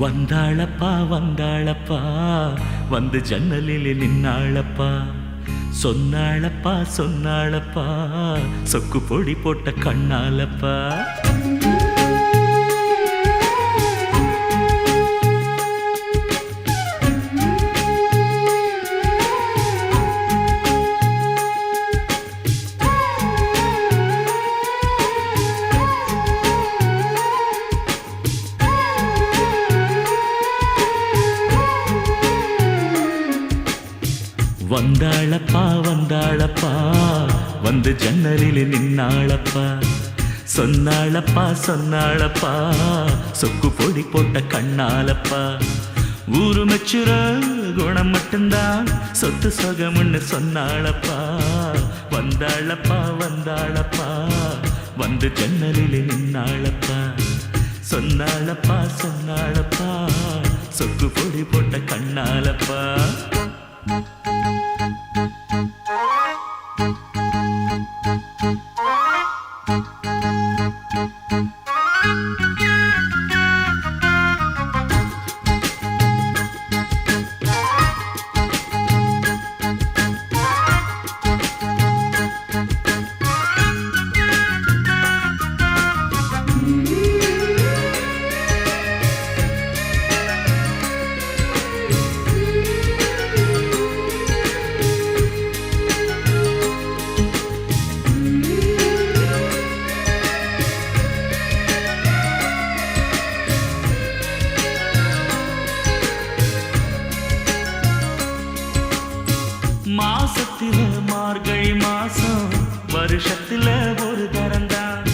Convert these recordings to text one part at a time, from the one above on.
வந்தாளப்பா வந்தாளப்பா வந்து ஜன்னலில் நின்னாளப்பா சொன்னாளப்பா சொன்னாளப்பா சொக்கு பொடி போட்ட கண்ணாலப்பா வந்தாளப்பா வந்தாளப்பா வந்து ஜன்னலில் நின்னாளப்பா சொன்னாளப்பா சொன்னாளப்பா சொக்கு பொடி போட்ட கண்ணாலப்பா ஊரு மெச்சுற குணம் மட்டும்தான் சொத்து சொகம்னு சொன்னாளப்பா வந்தாளப்பா வந்தாளப்பா வந்து ஜன்னலில் நின்னாளப்பா சொன்னாளப்பா சொன்னாளப்பா சொக்கு பொடி போட்ட கண்ணாலப்பா மாசத்தில மார்கழி மாசம் வருஷத்துல ஒரு தரந்தான்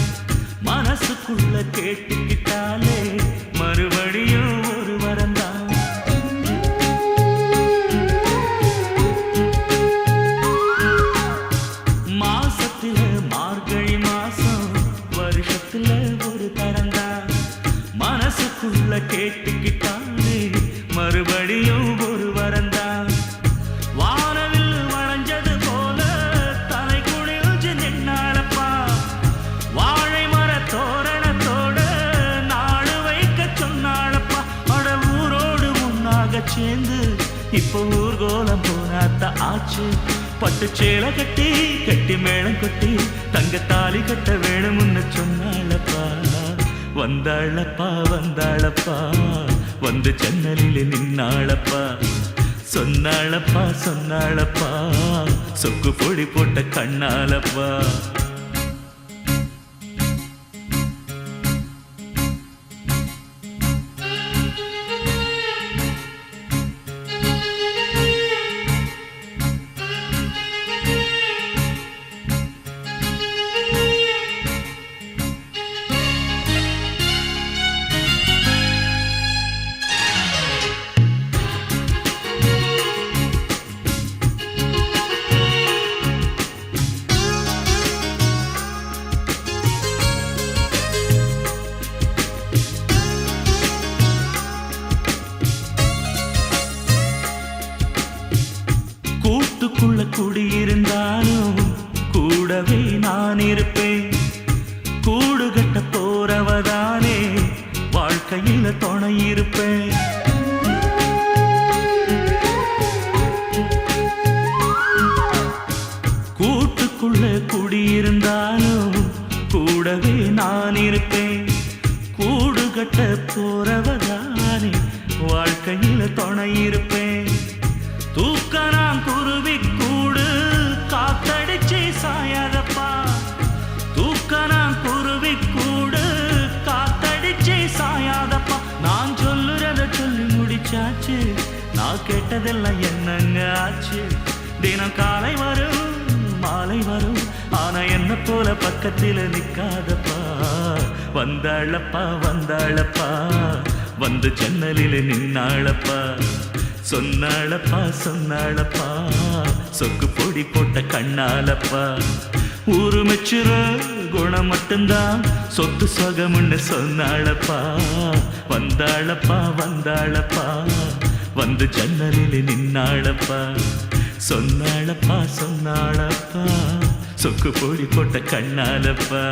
மனசுக்குள்ள கேட்டுக்கிட்டாலே மறுபடியும் ஒரு வரந்தான் மாசத்தில மார்கழி மாசம் வருஷத்துல ஒரு தரந்தான் மனசுக்குள்ள கேட்டுக்கிட்டாலே மறுபடியும் ஒரு வரந்தான் சேர்ந்து இப்போ ஊர்கோலம் போனாத்த ஆச்சு பட்டு சேலை கட்டி கட்டி மேளம் கொட்டி தங்க தாலி கட்ட வேணும்னு சொன்னாளப்பா வந்தாளப்பா வந்தாளப்பா வந்து ஜன்னலில் நின்னாளப்பா சொன்னாளப்பா சொன்னாளப்பா சொக்கு பொடி போட்ட கண்ணாலப்பா கூட்டுக்குள்ள குடியிருந்தாலும் கூடவே நான் இருப்பேன் கூடு கட்ட போறவதானே வாழ்க்கையில துணை இருப்பேன் கூட்டுக்குள்ள குடியிருந்தாலும் கூடவே நான் இருப்பேன் கூடு கட்ட போறவதானே வாழ்க்கையில துணை இருப்பேன் தூக்கணாம் குருவி கூடு காத்தடிச்சு சாயாதப்பா தூக்கணாம் குருவி கூடு காத்தடிச்சு சாயாதப்பா நான் சொல்லுறத சொல்லி முடிச்சாச்சு நான் கேட்டதெல்லாம் என்னங்க ஆச்சு தினம் காலை வரும் மாலை வரும் ஆனா என்ன போல பக்கத்தில் நிக்காதப்பா வந்தாளப்பா வந்தாளப்பா வந்து ஜன்னலில் நின்னாளப்பா சொன்னாளப்பா சொன்னாளப்பா சொக்கு பொடி போட்ட கண்ணாலப்பா ஊரு மெச்சுற குணம் மட்டும்தான் சொத்து சொகம்னு சொன்னாளப்பா வந்தாளப்பா வந்தாளப்பா வந்து ஜன்னலில் நின்னாளப்பா சொன்னாளப்பா சொன்னாளப்பா சொக்கு பொடி போட்ட கண்ணாலப்பா